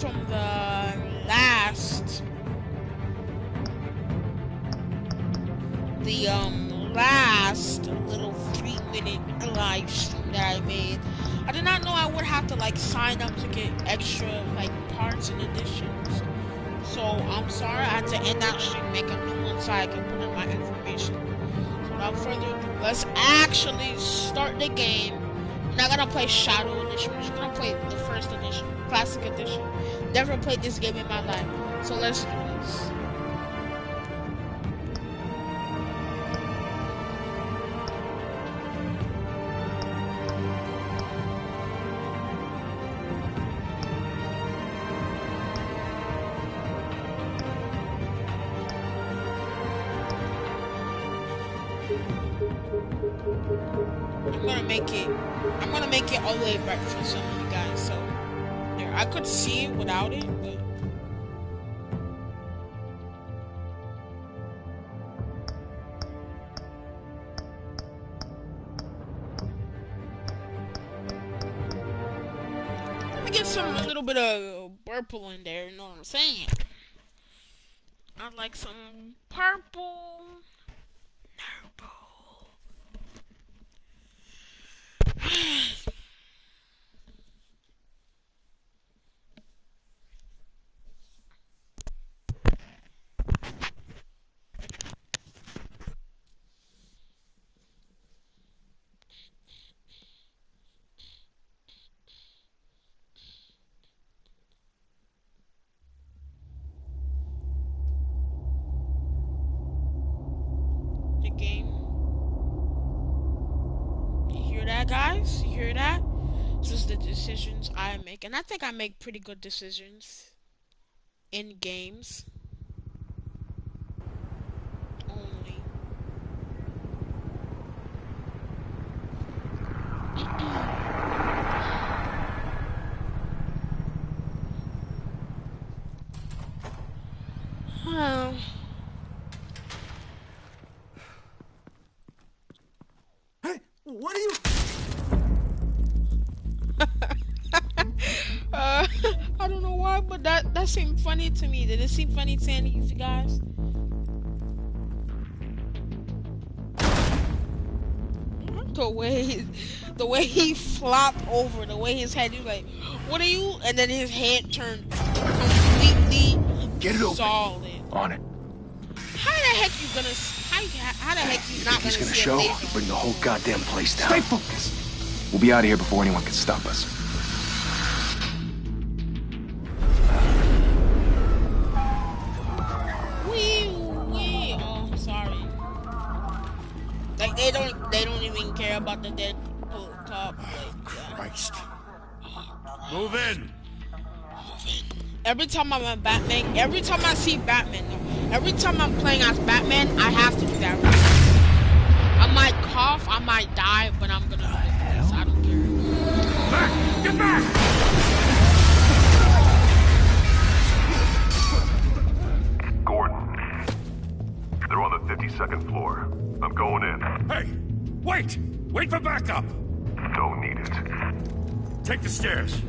from the last little 3-minute live stream that I made. I did not know I would have to like sign up to get extra like parts and additions. So I'm sorry I had to end that stream, make a new one so I can put in my information. So without further ado, let's actually start the game. We're not gonna play Shadow Edition, we're just gonna play the first edition, Classic Edition. Never played this game in my life. So let's do this. I'm gonna make it all the way back for some of you guys, so here, I could see it without it, but let me get a little bit of purple in there, you know what I'm saying? I'd like some purple. The game. You hear that, guys? You hear that? This is the decisions I make, and I think I make pretty good decisions in games. Only. Hey, what are you? I don't know why, but that seemed funny to me. Did it seem funny to any of you guys? The way he flopped over, the way his head, he was like, "What are you?" And then his head turned completely solid. On it. How the heck you gonna? How the heck you not gonna He's gonna see show a and bring the whole goddamn place down. Stay focused. We'll be out of here before anyone can stop us. Oh, sorry. Like they don't even care about the dead cop. Like, Christ. Move in. Every time I'm a Batman, every time I see Batman, every time I'm playing as Batman, I have to do that. I might cough, I might die, but I'm gonna do this. I don't care. Back! Get back! Gordon. They're on the 52nd floor. I'm going in. Hey! Wait! Wait for backup! Don't need it. Take the stairs.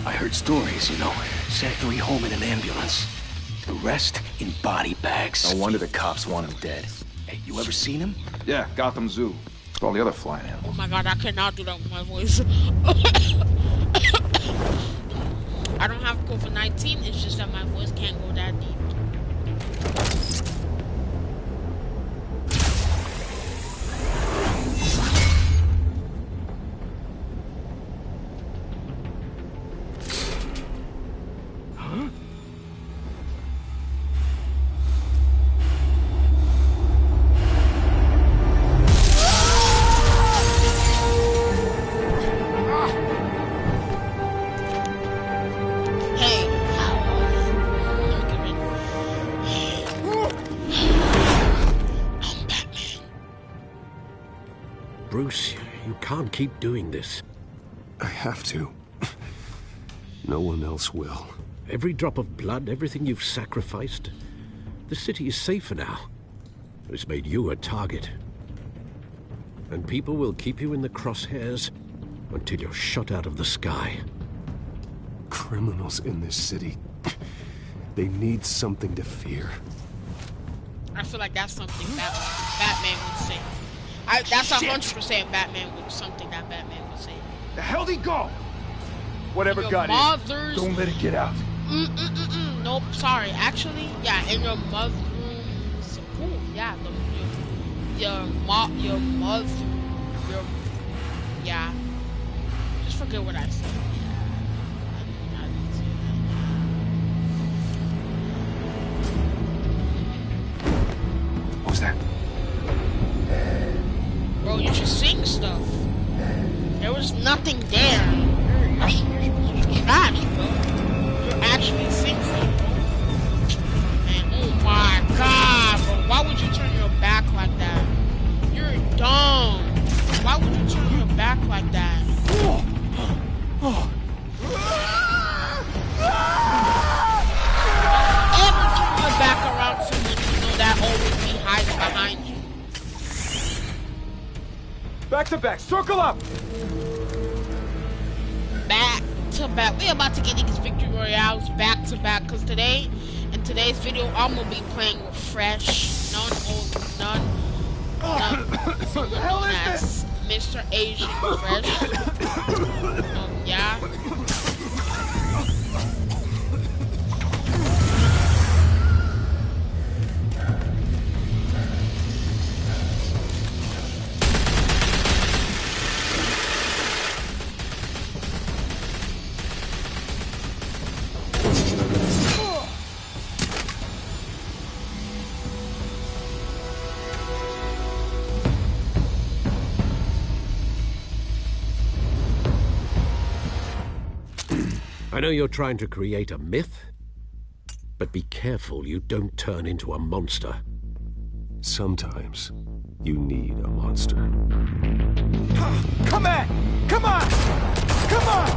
I heard stories, you know. Sent 3 home in an ambulance. The rest in body bags. No wonder the cops want him dead. Hey, you ever seen him? Yeah, Gotham Zoo. With all the other flying Oh animals. my god, I cannot do that with my voice. I don't have COVID-19, it's just that my voice can't go that deep. Bruce, you can't keep doing this. I have to. No one else will. Every drop of blood, everything you've sacrificed. The city is safer now. It's made you a target. And people will keep you in the crosshairs until you're shot out of the sky. criminals in this city. They need something to fear. I feel like that's something Batman would say. That's 100% Batman would something that Batman would say. The hell'd he go? Whatever Your got mother's... in, don't let it get out. Nope, sorry. Actually, yeah, in your mother's school, yeah, yeah. Just forget what I said. I didn't say that. What was that? Bro, you should sing stuff. There was nothing there. You're trash, bro. You actually sing stuff, bro. Man, oh my god, bro. Why would you turn your back like that? You're dumb. Why would you turn your back like that? Ever turn your back around someone you know that always be hiding behind you? Back to back, circle up! Back to back. We're about to get these victory royales back to back, because today, in today's video, I'm gonna be playing with Fresh, none known as Mr. Asian Fresh. Yeah. I know you're trying to create a myth, but be careful you don't turn into a monster. Sometimes you need a monster. Come on! Come on! Come on!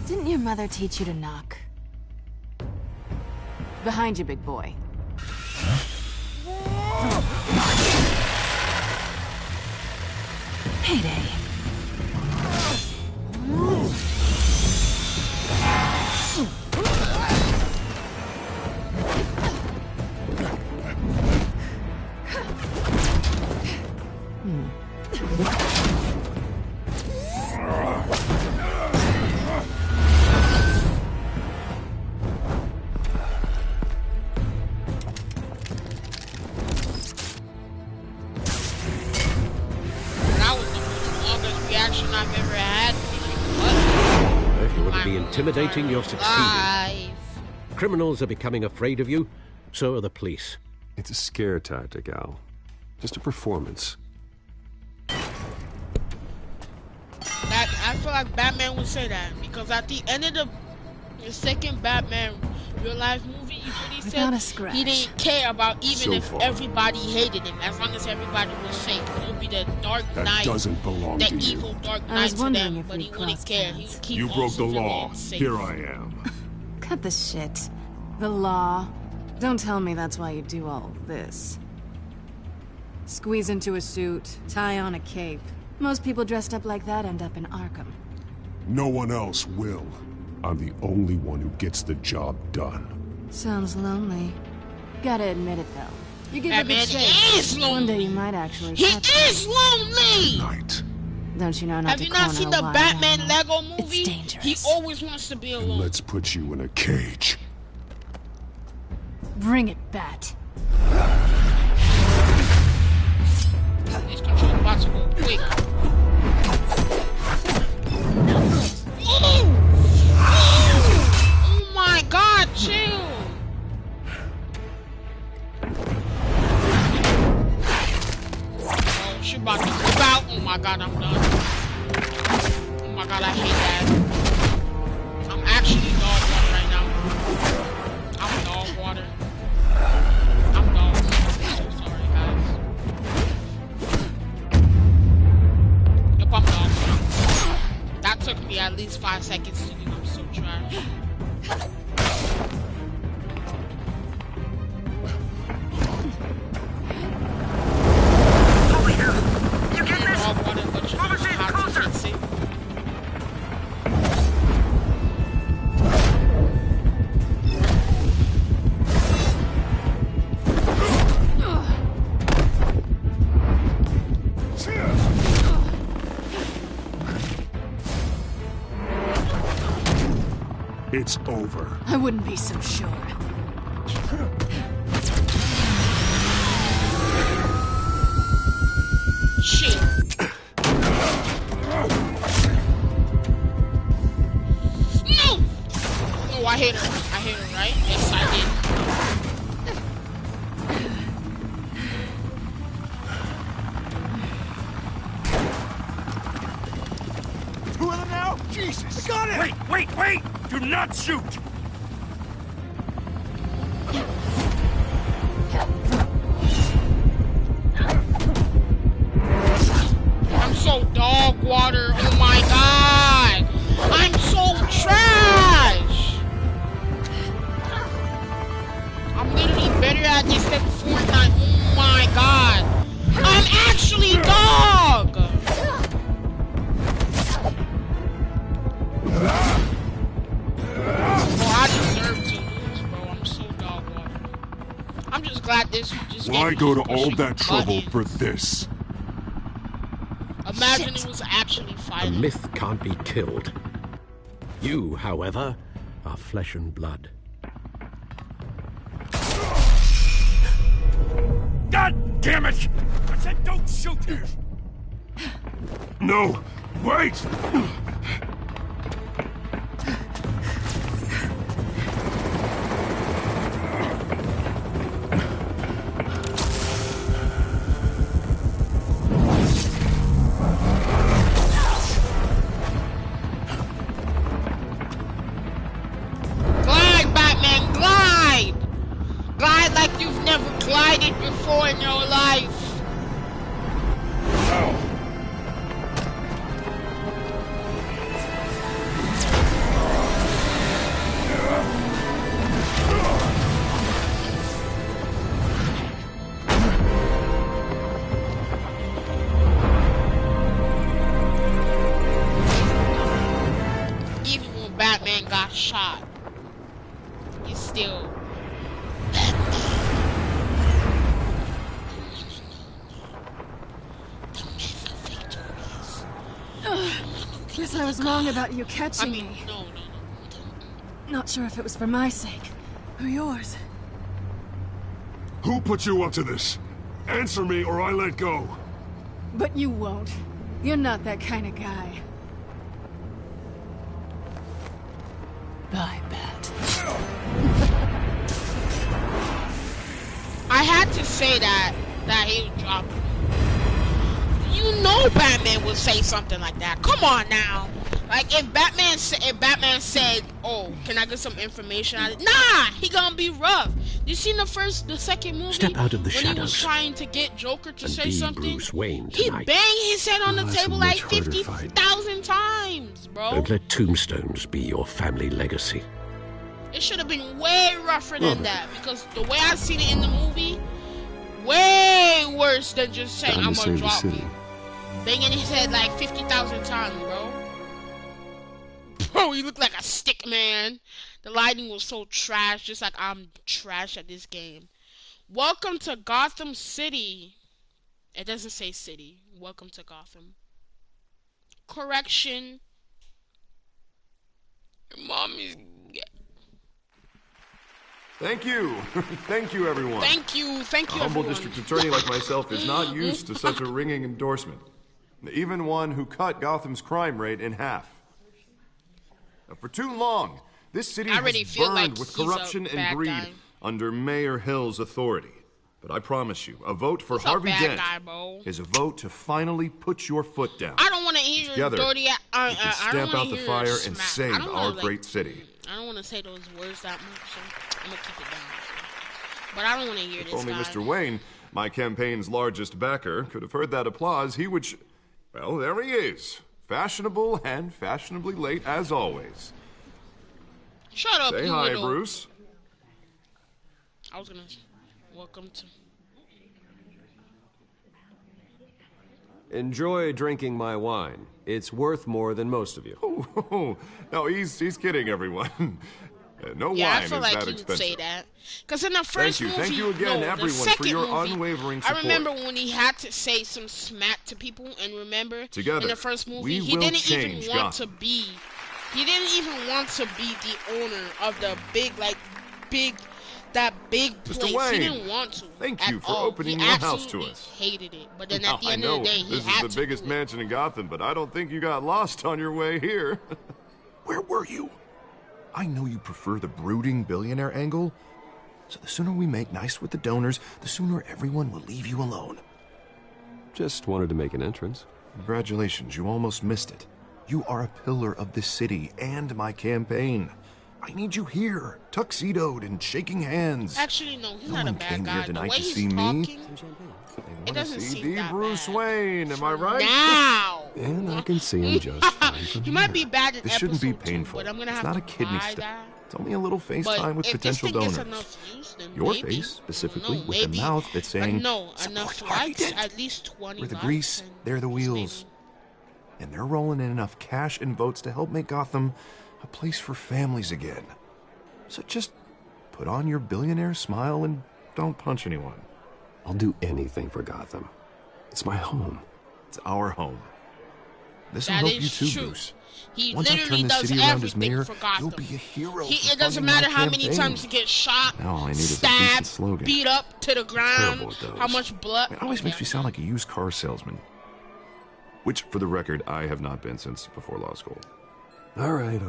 Didn't your mother teach you to knock? Behind you, big boy. Payday. If you want to be intimidating, you're succeeding. Criminals are becoming afraid of you, so are the police. It's a scare tactic, Al. Just a performance. I feel like Batman would say that, because at the end of the second Batman real life movie, he said he didn't care about even if everybody hated him, as long as everybody was safe. It would be the Dark Knight, that doesn't belong the to you. evil Dark Knight to them, but he wouldn't care. He would keep You all broke the law. civilians safe. Here I am. Cut the shit. The law. Don't tell me that's why you do all this. Squeeze into a suit, tie on a cape. Most people dressed up like that end up in Arkham. No one else will. I'm the only one who gets the job done. Sounds lonely. Gotta admit it, though. You give Batman a good shake. is lonely. One day you might actually. He is lonely. Night. Don't you know not Have to you not corner seen a the wild Batman animal? Lego movie? It's dangerous. He always wants to be And alone. let's put you in a cage. Bring it, Bat. This control about to go quick. Ooh! Oh my God, chill. Oh, she about to flip out. Oh my God, I'm done. Oh my God, I hate that. I'm actually dog water right now. I'm dog water. I'm dog water. I'm so sorry, guys. Yep, I'm dog water. That took me at least 5 seconds to do. I'm so trash. It's over. I wouldn't be so sure. Shit. No! Oh, I hit her. I hit her, right? Yes, I did. Two of them now? Jesus! I got it! Wait! Do not shoot! I'm so dog water. Oh my God. I'm so trash. I'm literally better at this than Fortnite. Oh my God. I'm actually dog. Bro, I deserve to lose, bro. I'm so dog water. I'm just glad this just Why gave me go to just all pushing that trouble buttons. for this? Imagine it was actually A fighting. myth can't be killed. You, however, are flesh and blood. God damn it! I said don't shoot! No! Wait! Glide, Batman, glide! Glide like you've never glided before in your life. Even when Batman got shot, he's still Guess I was wrong about you catching me. no. Not sure if it was for my sake or yours. Who put you up to this? Answer me or I let go. But you won't. You're not that kind of guy. Bye, Bat. I had to say that he was dropping. You know Batman would say something like that. Come on now. Like if Batman said, "Oh, can I get some information out of it?" Nah, he gonna be rough. You seen the second movie? Step out of the when he was shadows trying to get Joker to and say be something. Bruce Wayne He tonight. banged his head on the That's a table much like harder fight. 50,000 times, bro. Don't let tombstones be your family legacy. It should have been way rougher than that because the way I seen it in the movie, way worse than just saying Time I'm to gonna save the drop city. you. Banging his head like 50,000 times, bro. Bro, you look like a stick man. The lighting was so trash, just like I'm trash at this game. Welcome to Gotham City. It doesn't say city. Welcome to Gotham. correction. Your mom is... Thank you. Thank you, everyone. Thank you, A humble everyone. district attorney like myself is not used to such a ringing endorsement. Even one who cut Gotham's crime rate in half. For too long, this city I already has feel burned like with he's a corruption and bad greed guy. under Mayor Hill's authority. But I promise you, a vote for He's a Harvey bad Dent guy, bro. is a vote to finally put your foot down. I don't want to hear your Together, dirty... we can I don't stamp wanna out the hear fire your and smack. save I don't our wanna, great city. I don't want to say those words that much, so I'm going to keep it down. But I don't want to hear If this only guy. Mr. Wayne, my campaign's largest backer, could have heard that applause, he would... Well, there he is. Fashionable and fashionably late as always. Shut up, Say you hi, little... Bruce. I was going to... Welcome to... Enjoy drinking my wine. It's worth more than most of you. Oh, no, he's kidding, everyone. No Yeah, wine I feel is like that he would expensive. say that. Because in the first movie... Thank you again, no, everyone, the for second your movie, unwavering I support. remember when he had to say some smack to people, and remember, Together, in the first movie, we he will didn't even change want Gotham. to be... He didn't even want to be the owner of the that big Mr. place. Wayne, He didn't want to. thank at you for all. opening He your house to absolutely us. hated it. But then Now, at the I end know of the day, he this had is the to biggest do it. mansion in Gotham, but I don't think you got lost on your way here. Where were you? I know you prefer the brooding billionaire angle, so the sooner we make nice with the donors, the sooner everyone will leave you alone. Just wanted to make an entrance. Congratulations, you almost missed it. You are a pillar of this city and my campaign. I need you here, tuxedoed and shaking hands. Actually, no, he's No not a one bad came guy. here The tonight way to he's see me. talking, They it want to doesn't see seem the that Bruce bad. Wayne, am I right? Now! And I can see him just fine from He might here. be bad in This shouldn't be episode 2, painful. but I'm gonna It's have not to a kidney buy stone. that. It's only a little FaceTime But with if potential this thing donors. gets enough views, then Your maybe. face, specifically, No, with maybe. a mouth that's saying, no, "Support enough Harvey likes, Dent." at least 20 We're the likes, grease, and they're the just wheels. maybe- And they're rolling in enough cash and votes to help make Gotham a place for families again. So just put on your billionaire smile and don't punch anyone. I'll do anything for Gotham. It's my home. It's our home. This'll That help is you too, true. Bruce. He Once I literally turn this does city around as everything mayor, for Gotham. you'll be a hero. for It doesn't funding my matter how many campaign. times he gets shot, Now all I need is a decent stabbed, slogan. beat up to the ground, Terrible at those. how much blood. It always makes me sound like a used car salesman. Which, for the record, I have not been since before law school. All right.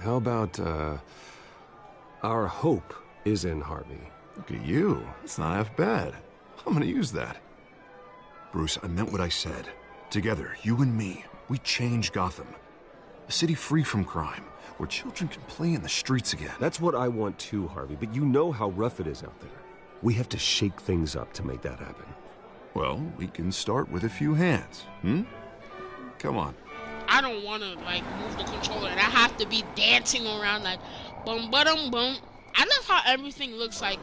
How about, our hope is in Harvey. Look at you. That's not half bad. I'm gonna use that. Bruce, I meant what I said. Together, you and me, we change Gotham. A city free from crime, where children can play in the streets again. That's what I want too, Harvey, but you know how rough it is out there. We have to shake things up to make that happen. Well, we can start with a few hands, Come on. I don't want to like move the controller, and I have to be dancing around like bum bum bum. I love how everything looks like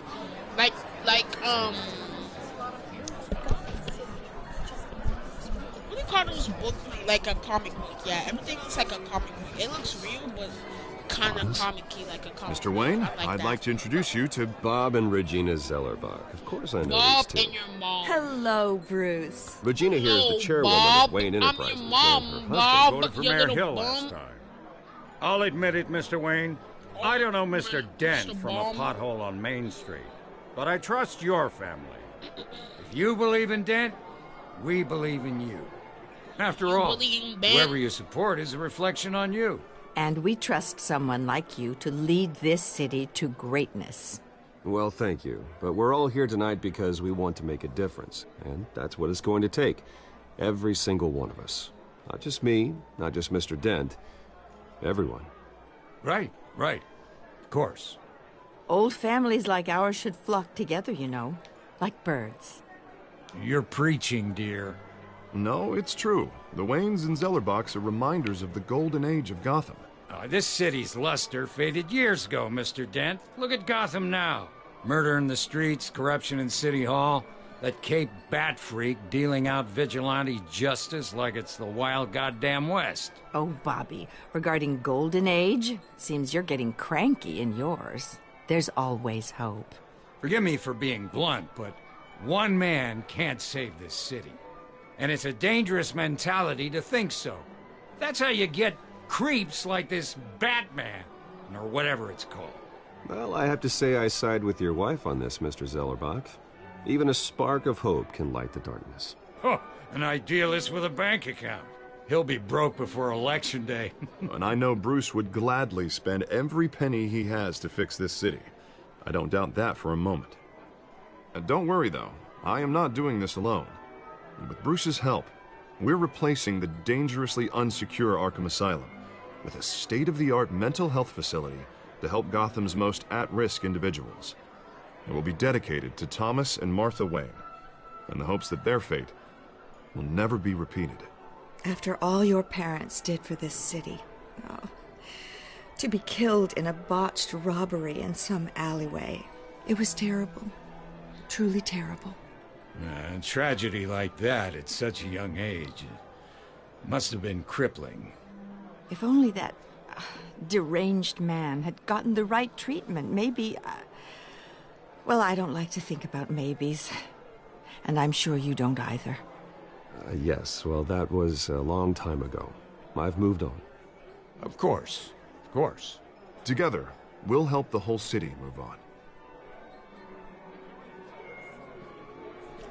what do you call those books? Like a comic book. Yeah, everything looks like a comic book. It looks real, but kind of comic-y, like a comic Mr. book. Wayne, I I'd that. like to introduce you to Bob and Regina Zellerbach. Of course I know Bob these two. and your mom. Hello, Bruce. Regina here is the No, chairwoman Bob, of Wayne I'm Enterprises. your mom, and her husband Bob. Voted for You Mayor little Hill bum. last time. I'll admit it, Mr. Wayne. I don't know Mr. Dent Mr. from Bum. a pothole on Main Street, but I trust your family. If you believe in Dent, we believe in you. After You all, believe in Ben? whoever you support is a reflection on you. And we trust someone like you to lead this city to greatness. Well, thank you. But we're all here tonight because we want to make a difference. And that's what it's going to take. Every single one of us. Not just me, not just Mr. Dent. Everyone. Right. Of course. Old families like ours should flock together, you know, like birds. You're preaching, dear. No, it's true. The Waynes and Zellerbachs are reminders of the golden age of Gotham. This city's luster faded years ago, Mr. Dent. Look at Gotham now. Murder in the streets, corruption in City Hall, that Cape Bat freak dealing out vigilante justice like it's the wild goddamn West. Oh, Bobby, regarding Golden Age, seems you're getting cranky in yours. There's always hope. Forgive me for being blunt, but one man can't save this city. And it's a dangerous mentality to think so. That's how you get creeps like this Batman, or whatever it's called. Well, I have to say I side with your wife on this, Mr. Zellerbach. Even a spark of hope can light the darkness. Huh, an idealist with a bank account. He'll be broke before Election Day. And I know Bruce would gladly spend every penny he has to fix this city. I don't doubt that for a moment. Don't worry, though. I am not doing this alone. With Bruce's help, we're replacing the dangerously unsecure Arkham Asylum with a state-of-the-art mental health facility to help Gotham's most at-risk individuals. It will be dedicated to Thomas and Martha Wayne, in the hopes that their fate will never be repeated. After all your parents did for this city, to be killed in a botched robbery in some alleyway, it was terrible. Truly terrible. A tragedy like that at such a young age must have been crippling. If only that deranged man had gotten the right treatment, maybe... well, I don't like to think about maybes. And I'm sure you don't either. Yes, well, that was a long time ago. I've moved on. Of course. Of course. Together, we'll help the whole city move on.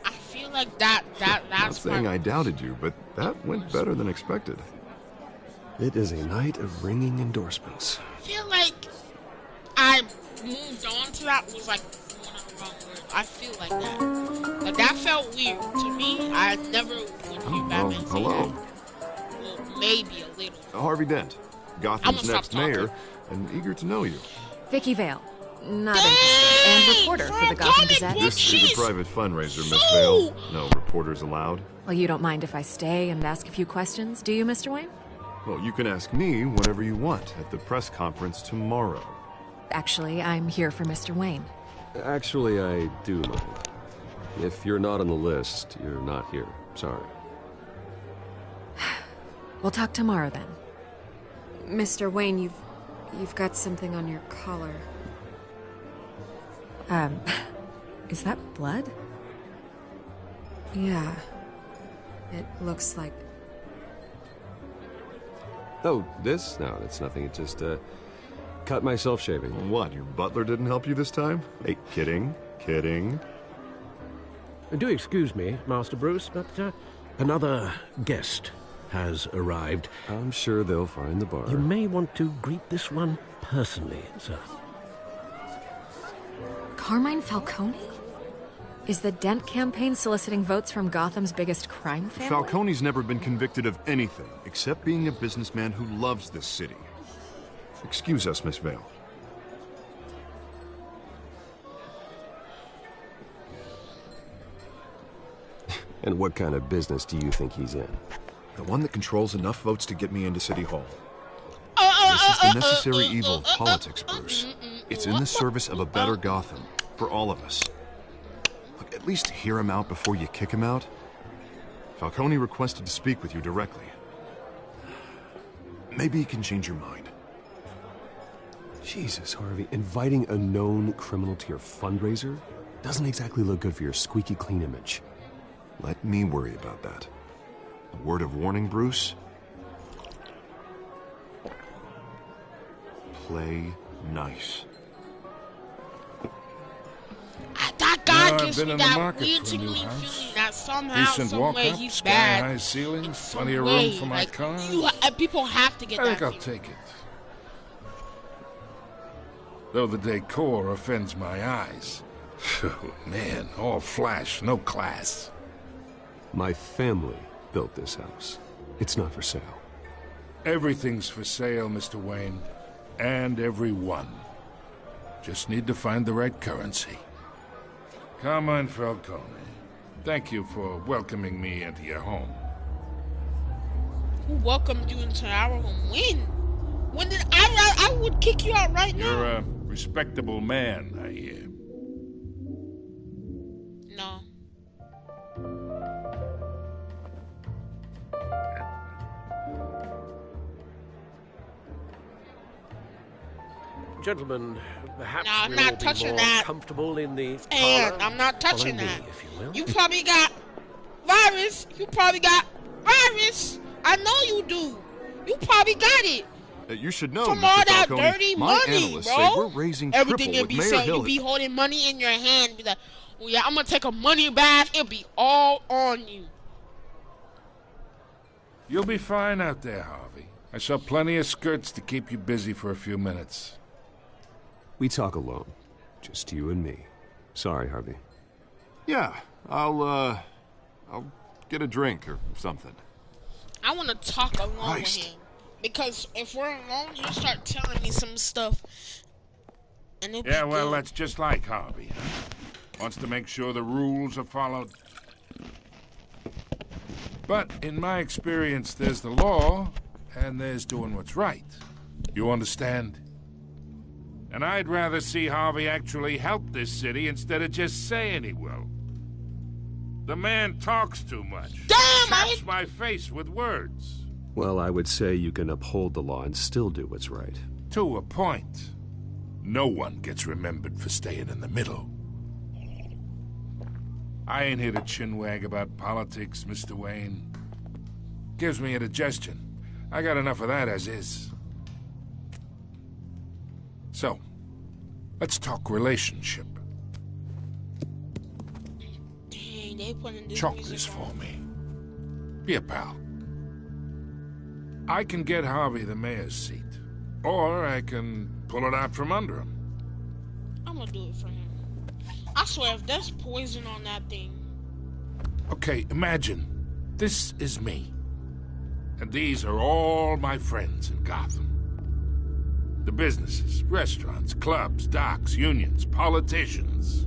I feel like that Not last saying part... I doubted you, but that went better than expected. It is a night of ringing endorsements. I feel like I moved on to that was like one of the wrong words. I feel like that. Like that felt weird to me. I never would hear Batman say hello. that. Well, maybe a little. Harvey Dent, Gotham's next mayor, and eager to know you. Vicky Vale. Not interested. And reporter for the Gotham Gazette. This is a private fundraiser, Miss Vale. No reporters allowed. Well, you don't mind if I stay and ask a few questions, do you, Mr. Wayne? Well, you can ask me whatever you want at the press conference tomorrow. Actually, I'm here for Mr. Wayne. Actually, I do mind. If you're not on the list, you're not here. Sorry. We'll talk tomorrow then. Mr. Wayne, you've got something on your collar. Is that blood? Yeah. It looks like... Oh, this? No, it's nothing. It just, cut myself shaving. What, your butler didn't help you this time? Hey, kidding. Do excuse me, Master Bruce, but another guest has arrived. I'm sure they'll find the bar. You may want to greet this one personally, sir. Carmine Falcone? Is the Dent campaign soliciting votes from Gotham's biggest crime family? Falcone's never been convicted of anything except being a businessman who loves this city. Excuse us, Miss Vale. And what kind of business do you think he's in? The one that controls enough votes to get me into City Hall. This is the necessary evil of politics, Bruce. It's in the service of a better Gotham, for all of us. Look, at least hear him out before you kick him out. Falcone requested to speak with you directly. Maybe he can change your mind. Jesus, Harvey, inviting a known criminal to your fundraiser doesn't exactly look good for your squeaky clean image. Let me worry about that. A word of warning, Bruce. Play nice. That guy I've gives been me in the that market weird for a new tingling house. feeling that somehow, Decent some way, walk-up, he's sky-high bad. ceilings, Some plenty of way. room for my Like, cars. people have to get I that think I'll feeling. take it. Though the decor offends my eyes. Man, all flash, no class. My family built this house. It's not for sale. Everything's for sale, Mr. Wayne. And everyone. Just need to find the right currency. Carmine Falcone, thank you for welcoming me into your home. Who welcomed you into our home? When did I would kick you out right now. You're a respectable man, I hear. No. Gentlemen, perhaps No, I'm we'll not all be touching more that. comfortable in the And parlor. I'm not touching Follow that. me, if you will. You probably got virus. You probably got virus. I know you do. You probably got it. You should know, From Mr. all that Falcone, dirty my money, analysts bro. say we're raising Everything triple you with be Mayor saying, Hill. you be holding money in your hand. Be like, oh yeah, I'm gonna take a money bath. It'll be all on you. You'll be fine out there, Harvey. I saw plenty of skirts to keep you busy for a few minutes. We talk alone. Just you and me. Sorry, Harvey. Yeah, I'll get a drink or something. I want to talk alone with him. Because if we're alone, you'll start telling me some stuff. And it'll Yeah, be well, good. that's just like Harvey. Wants to make sure the rules are followed. But in my experience, there's the law, and there's doing what's right. You understand? And I'd rather see Harvey actually help this city instead of just saying he will. The man talks too much. Damn! Slaps my face with words. Well, I would say you can uphold the law and still do what's right. To a point. No one gets remembered for staying in the middle. I ain't here to chinwag about politics, Mr. Wayne. Gives me indigestion. I got enough of that as is. So, let's talk relationship. Dang, they putting this Chalk music this on. for me. Be a pal. I can get Harvey the mayor's seat. Or I can pull it out from under him. I'm gonna do it for him. I swear, if there's poison on that thing. Okay, imagine. This is me. And these are all my friends in Gotham. The businesses, restaurants, clubs, docks, unions, politicians.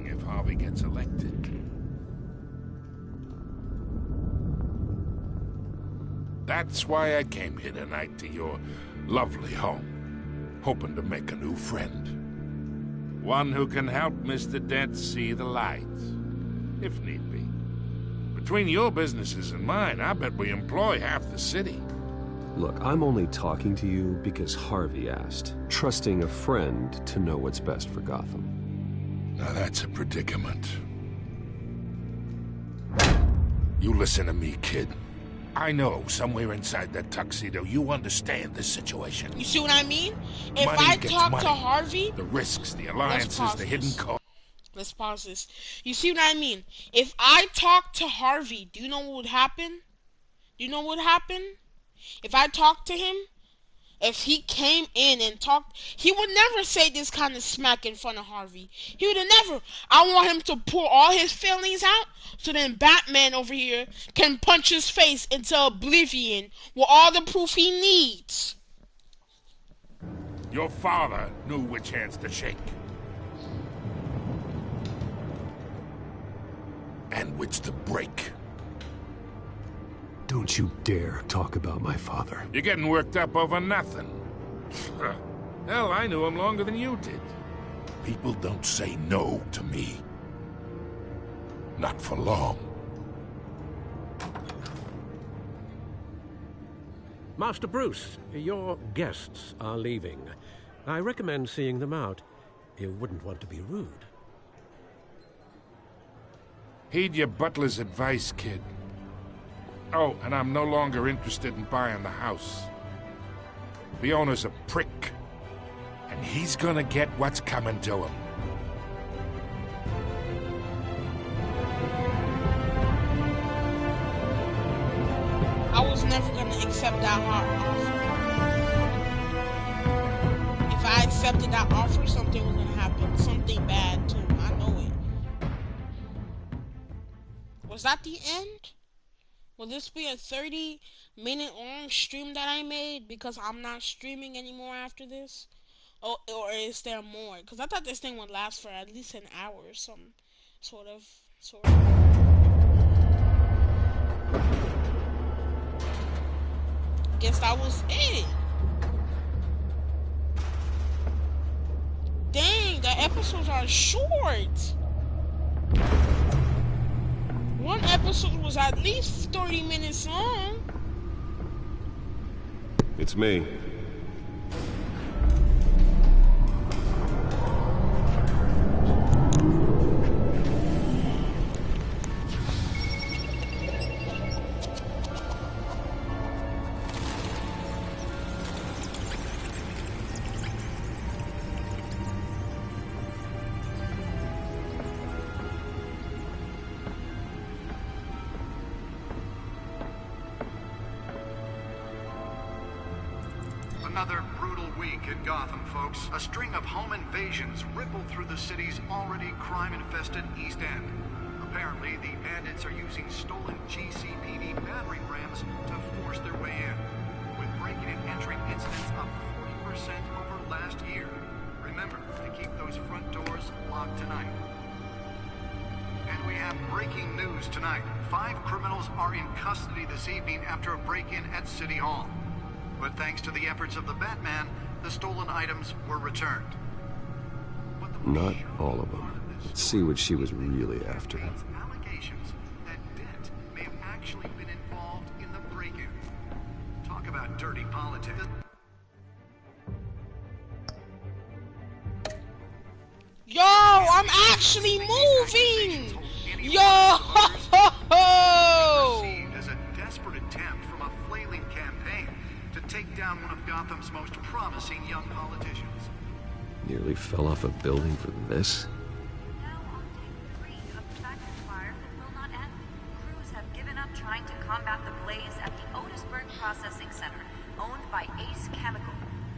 If Harvey gets elected. That's why I came here tonight to your lovely home, hoping to make a new friend. One who can help Mr. Dent see the light, if need be. Between your businesses and mine, I bet we employ half the city. Look, I'm only talking to you because Harvey asked, trusting a friend to know what's best for Gotham. Now that's a predicament. You listen to me, kid. I know somewhere inside that tuxedo you understand this situation. You see what I mean? If Money I gets talk money. to Harvey... The risks, the alliances, the hidden costs. Let's pause this. You see what I mean? If I talk to Harvey, do you know what would happen? Do you know what would happen? If I talked to him, if he came in and talked, he would never say this kind of smack in front of Harvey. He would have never. I want him to pour all his feelings out, so then Batman over here can punch his face into oblivion with all the proof he needs. Your father knew which hands to shake. And which to break. Don't you dare talk about my father. You're getting worked up over nothing. Hell, I knew him longer than you did. People don't say no to me. Not for long. Master Bruce, your guests are leaving. I recommend seeing them out. You wouldn't want to be rude. Heed your butler's advice, kid. Oh, and I'm no longer interested in buying the house. The owner's a prick. And he's gonna get what's coming to him. I was never gonna accept that offer. If I accepted that offer, something was gonna happen. Something bad too. I know it. Was that the end? Will this be a 30-minute long stream that I made because I'm not streaming anymore after this? Or is there more? Because I thought this thing would last for at least an hour or some sort of. Guess that was it. Dang, the episodes are short. One episode was at least 30 minutes long. It's me. another brutal week in Gotham, folks. A string of home invasions ripple through the city's already crime-infested East End. Apparently, the bandits are using stolen GCPD battering rams to force their way in, with breaking and entering incidents up 40% over last year. Remember to keep those front doors locked tonight. And we have breaking news tonight. 5 criminals are in custody this evening after a break-in at City Hall. But thanks to the efforts of the Batman, the stolen items were returned. Not all of them. Let's see what she was really after. Allegations that Dent may have actually been involved in the break-in. Talk about dirty politics. Yo, I'm actually moving! Yo! Ho, ho, ho. As a desperate attempt from a flailing campaign to take down one of Gotham's most promising young politicians. Nearly fell off a building for this. Now on day 3 of the tractor fire that will not end. Crews have given up trying to combat the blaze at the Otisburg Processing Center, owned by Ace Chemical.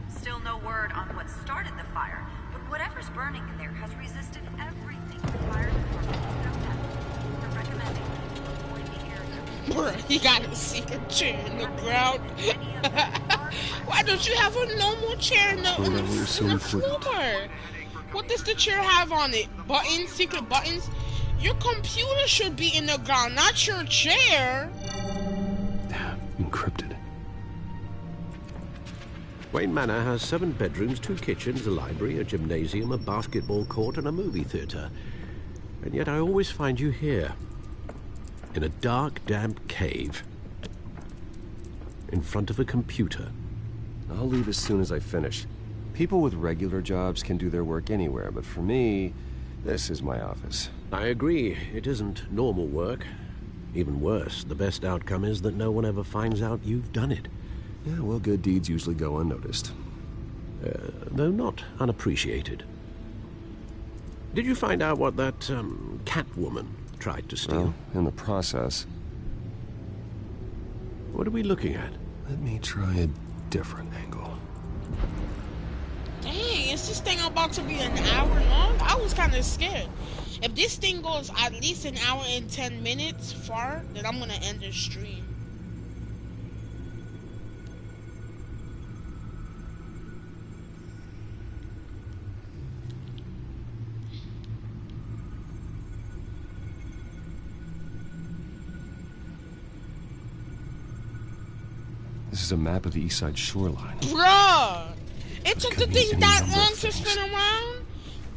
Still no word on what started the fire, but whatever's burning in there has resisted everything the fire department has thrown at it. They're recommending avoid the area. Bruh, he got a secret chair in the ground. Why don't you have a normal chair in the floor? What does the chair have on it? Buttons? Secret buttons? Your computer should be in the ground, not your chair. Encrypted. Wayne Manor has 7 bedrooms, 2 kitchens, a library, a gymnasium, a basketball court, and a movie theater. And yet I always find you here. In a dark, damp cave. In front of a computer. I'll leave as soon as I finish. People with regular jobs can do their work anywhere, but for me, this is my office. I agree. It isn't normal work. Even worse, the best outcome is that no one ever finds out you've done it. Yeah, well, good deeds usually go unnoticed. Though not unappreciated. Did you find out what that, Catwoman tried to steal? Well, in the process. What are we looking at? Let me try a different angle. Dang, is this thing about to be an hour long? I was kind of scared. If this thing goes at least an hour and 10 minutes far, then I'm gonna end the stream. This is a map of the East Side shoreline. Bruh! It took the thing that long to spin around?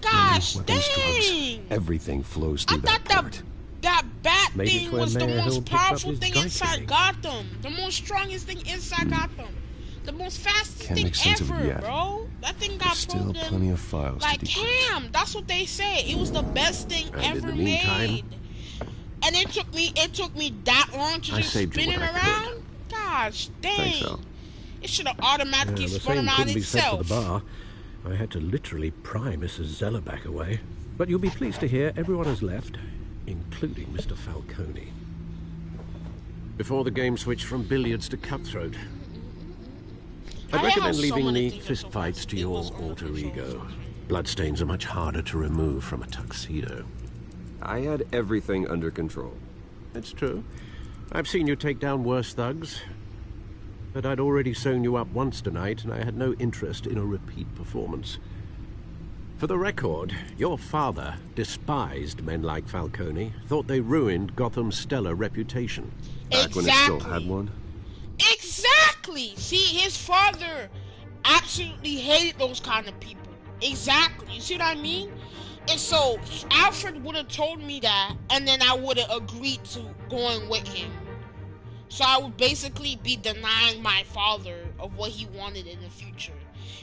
Gosh dang! Everything flows through that port. That bat thing was the most Hill powerful picked up his thing inside Gotham. The most strongest thing inside Gotham. The most fastest Can't thing make sense of it ever, yet. bro. That thing got There's still programmed plenty of files like to decrypt. Cam. That's what they say. It was the best thing And ever in the meantime, made. And it took me that long to I just saved you spin it what I could. around. Gosh dang! Thanks, Al. It should have automatically The spun same around couldn't be said for itself. the bar. I had to literally pry Mrs. Zeller back away. But you'll be pleased to hear everyone has left, including Mr. Falcone. Before the game switched from billiards to cutthroat. I'd recommend leaving the fistfights to your alter ego. Bloodstains are much harder to remove from a tuxedo. I had everything under control. It's true. I've seen you take down worse thugs. But I'd already sewn you up once tonight, and I had no interest in a repeat performance. For the record, your father despised men like Falcone, thought they ruined Gotham's stellar reputation. Back when it still had one? Exactly! See, his father absolutely hated those kind of people. Exactly. You see what I mean? And so, Alfred would have told me that, and then I would have agreed to going with him. So I would basically be denying my father of what he wanted in the future.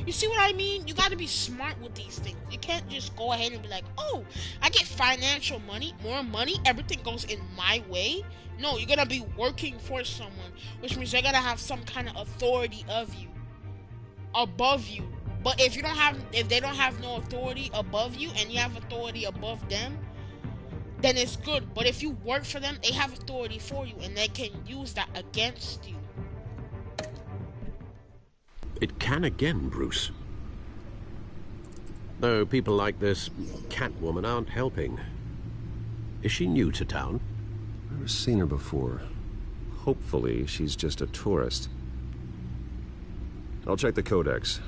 You see what I mean? You gotta be smart with these things. You can't just go ahead and be like, oh, I get financial money, more money, everything goes in my way. No, you're gonna be working for someone, which means they're gonna have some kind of authority of you, above you. But if they don't have no authority above you and you have authority above them, then it's good. But if you work for them, they have authority for you and they can use that against you. It can again, Bruce. Though people like this Catwoman aren't helping. Is she new to town? Never seen her before. Hopefully, she's just a tourist. I'll check the codex.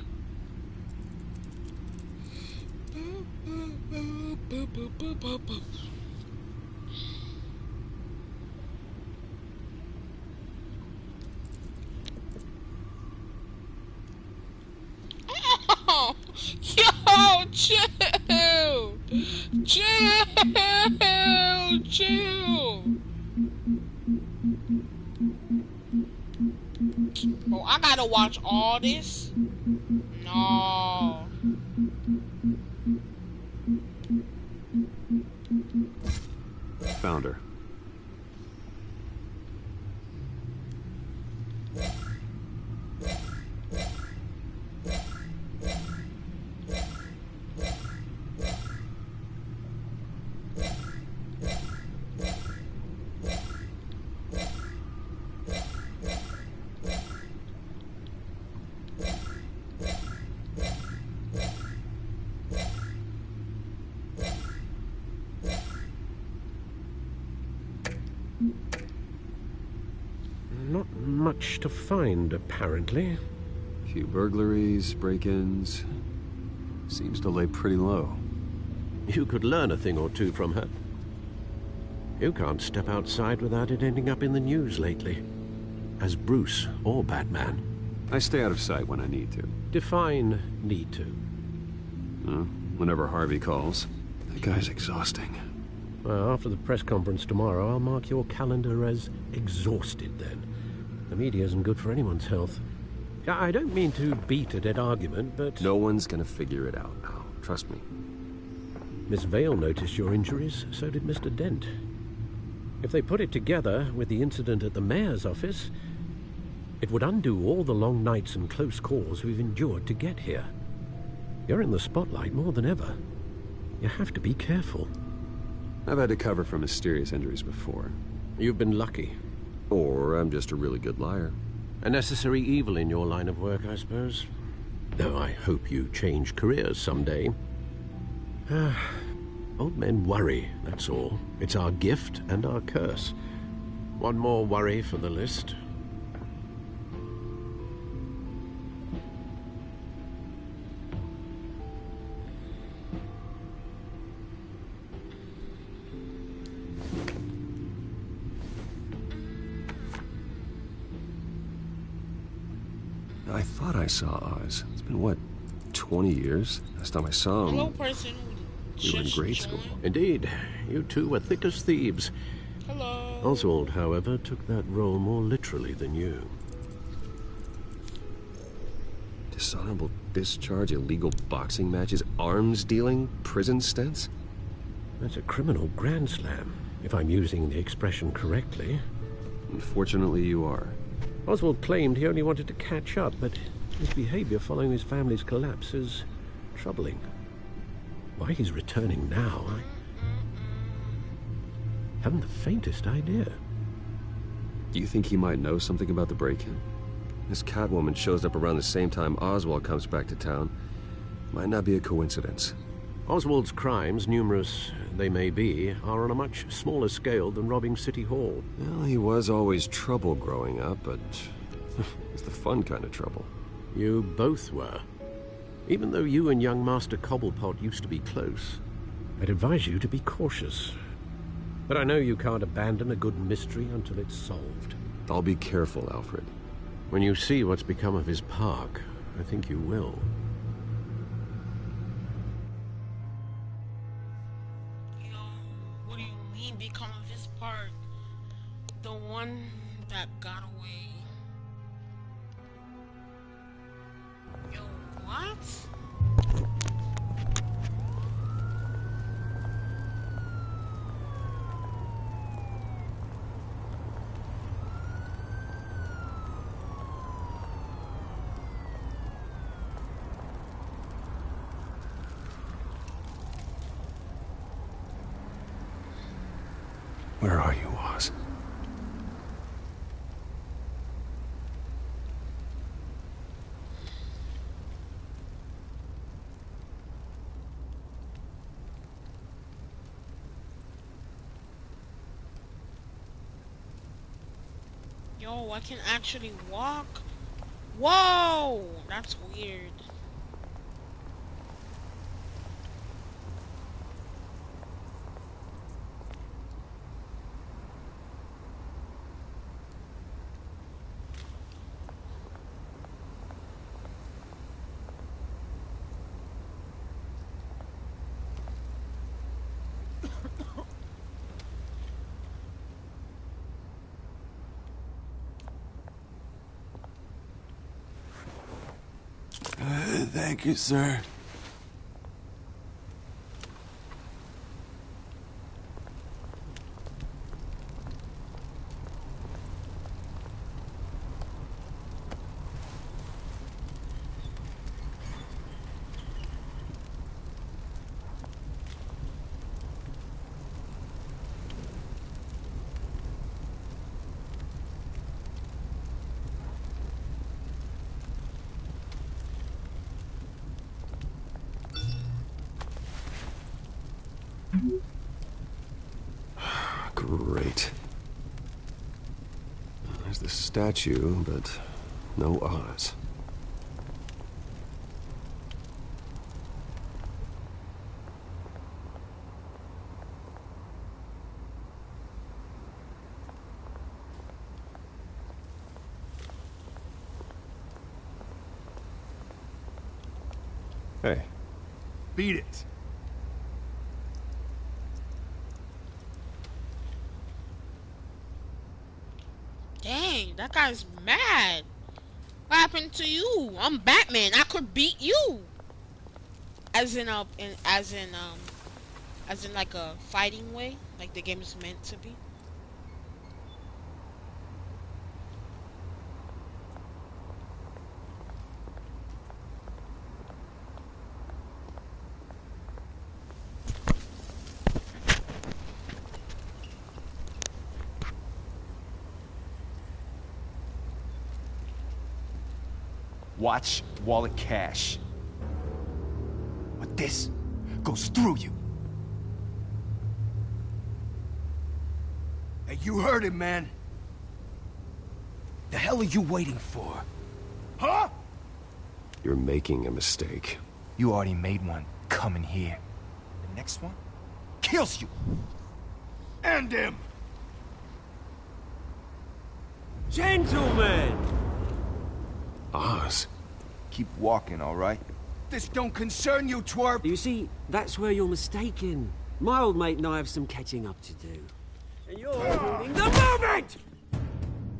Oh, yo, chill! Chill! Oh, I gotta watch all this? No. Found her. Not much to find, apparently. Few burglaries, break-ins. Seems to lay pretty low. You could learn a thing or two from her. You can't step outside without it ending up in the news lately. As Bruce or Batman. I stay out of sight when I need to. Define need to. Whenever Harvey calls. That guy's exhausting. Well, after the press conference tomorrow, I'll mark your calendar as exhausted then. The media isn't good for anyone's health. I don't mean to beat a dead argument, but... No one's gonna figure it out now. Trust me. Miss Vale noticed your injuries, so did Mr. Dent. If they put it together with the incident at the mayor's office, it would undo all the long nights and close calls we've endured to get here. You're in the spotlight more than ever. You have to be careful. I've had to cover for mysterious injuries before. You've been lucky. Or I'm just a really good liar. A necessary evil in your line of work, I suppose. Though I hope you change careers someday. Old men worry, that's all. It's our gift and our curse. One more worry for the list. I thought I saw Oz. It's been, what, 20 years? Last time I saw him... Hello, person. We were in grade school. Indeed. You two were thick as thieves. Hello. Oswald, however, took that role more literally than you. Dishonorable discharge, illegal boxing matches, arms dealing, prison stints? That's a criminal grand slam, if I'm using the expression correctly. Unfortunately, you are. Oswald claimed he only wanted to catch up, but his behavior following his family's collapse is troubling. Why he's returning now, I haven't the faintest idea. Do you think he might know something about the break-in? This Catwoman shows up around the same time Oswald comes back to town. Might not be a coincidence. Oswald's crimes, numerous they may be, are on a much smaller scale than robbing City Hall. Well, he was always trouble growing up, but it's the fun kind of trouble. You both were. Even though you and young Master Cobblepot used to be close, I'd advise you to be cautious. But I know you can't abandon a good mystery until it's solved. I'll be careful, Alfred. When you see what's become of his park, I think you will. Yo, what do you mean become of his park? The one that got away. Yo, what? Where are you, Oz? Yo, I can actually walk. Whoa, that's weird. Thank you, sir. Great. There's the statue, but no Oz. Hey. Beat it. Dang, that guy's mad. What happened to you? I'm Batman. I could beat you. As in like a fighting way, like the game is meant to be. Watch wallet cash. But this goes through you. Hey, you heard him, man. The hell are you waiting for? Huh? You're making a mistake. You already made one coming here. The next one kills you. And him. Gentlemen! Oz. Keep walking, all right? This don't concern you, twerp! You see, that's where you're mistaken. My old mate and I have some catching up to do. And you're ruining the moment!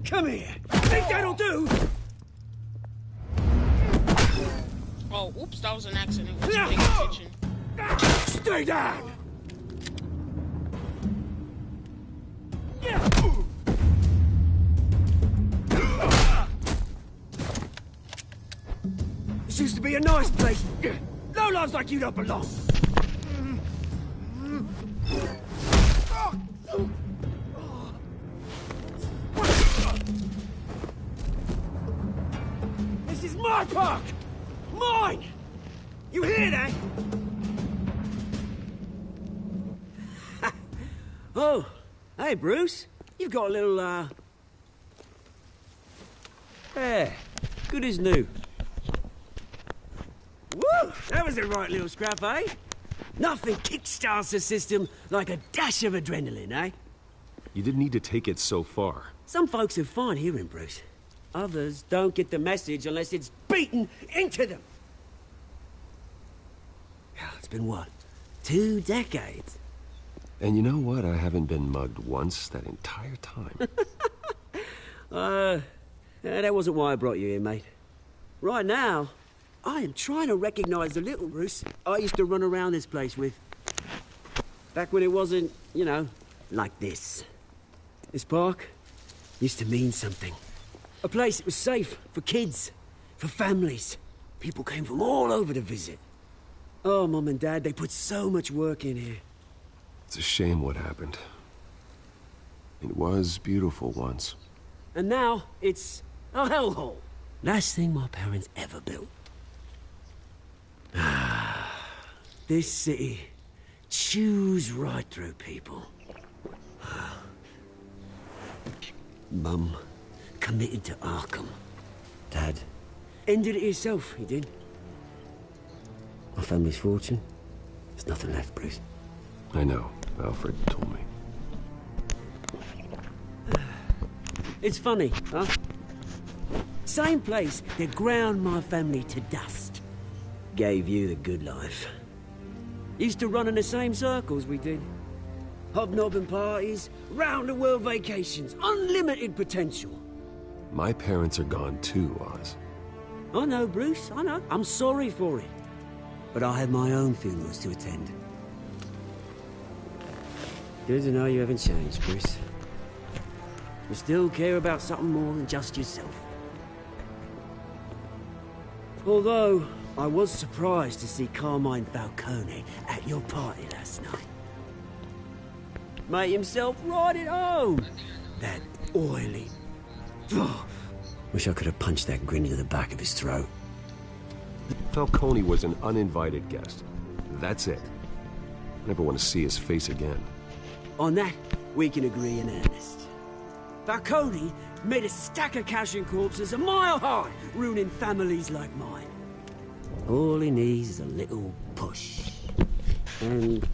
Come here! Think that'll do? Oh, oops, that was an accident. Wasn't paying attention. Stay down! This used to be a nice place. Lowlifes like you don't belong. This is my park! Mine! You hear that? Oh, hey, Bruce. You've got a little, yeah, good as new. Woo! That was a right little scrap, eh? Nothing kickstarts the system like a dash of adrenaline, eh? You didn't need to take it so far. Some folks are fine hearing, Bruce. Others don't get the message unless it's beaten into them. It's been, what, 2 decades? And you know what? I haven't been mugged once that entire time. That wasn't why I brought you here, mate. Right now, I am trying to recognize the little Bruce I used to run around this place with. Back when it wasn't, you know, like this. This park used to mean something. A place that was safe for kids, for families. People came from all over to visit. Oh, Mum and Dad, they put so much work in here. It's a shame what happened. It was beautiful once. And now, it's a hellhole. Last thing my parents ever built. This city chews right through people. Mum committed to Arkham. Dad ended it himself, he did. My family's fortune, there's nothing left, Bruce. I know. Alfred told me. It's funny, huh? Same place that ground my family to dust. Gave you the good life. Used to run in the same circles we did. Hobnobbing parties, round-the-world vacations, unlimited potential. My parents are gone too, Oz. I know, Bruce, I know. I'm sorry for it. But I have my own funerals to attend. Good to know you haven't changed, Bruce. You still care about something more than just yourself. Although, I was surprised to see Carmine Falcone at your party last night. Made himself right at home. That oily... Oh, wish I could have punched that grin into the back of his throat. Falcone was an uninvited guest. That's it. I never want to see his face again. On that, we can agree in earnest. Falcone made a stack of cash and corpses a mile high, ruining families like mine. All he needs is a little push. And...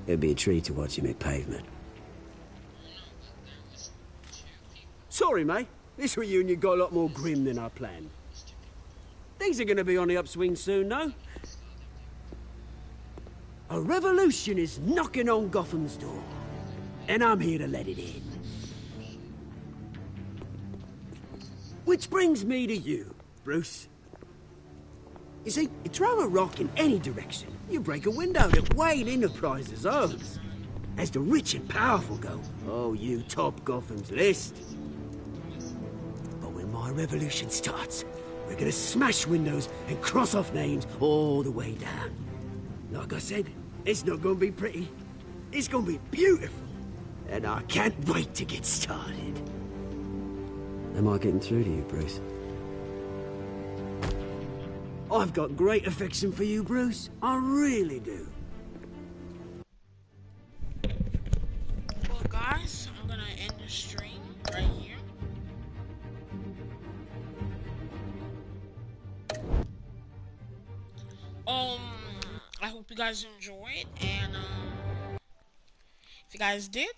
it'd be a treat to watch him hit pavement. Sorry, mate. This reunion got a lot more grim than I planned. Things are gonna be on the upswing soon, though. A revolution is knocking on Gotham's door. And I'm here to let it in. Which brings me to you, Bruce. You see, you throw a rock in any direction, you break a window that Wayne Enterprises owns. As the rich and powerful go, oh, you top Gotham's list. But when my revolution starts, we're gonna smash windows and cross off names all the way down. Like I said, it's not gonna be pretty. It's gonna be beautiful. And I can't wait to get started. Am I getting through to you, Bruce? I've got great affection for you, Bruce. I really do. Well, guys, I'm gonna end the stream right here. I hope you guys enjoyed, and if you guys did,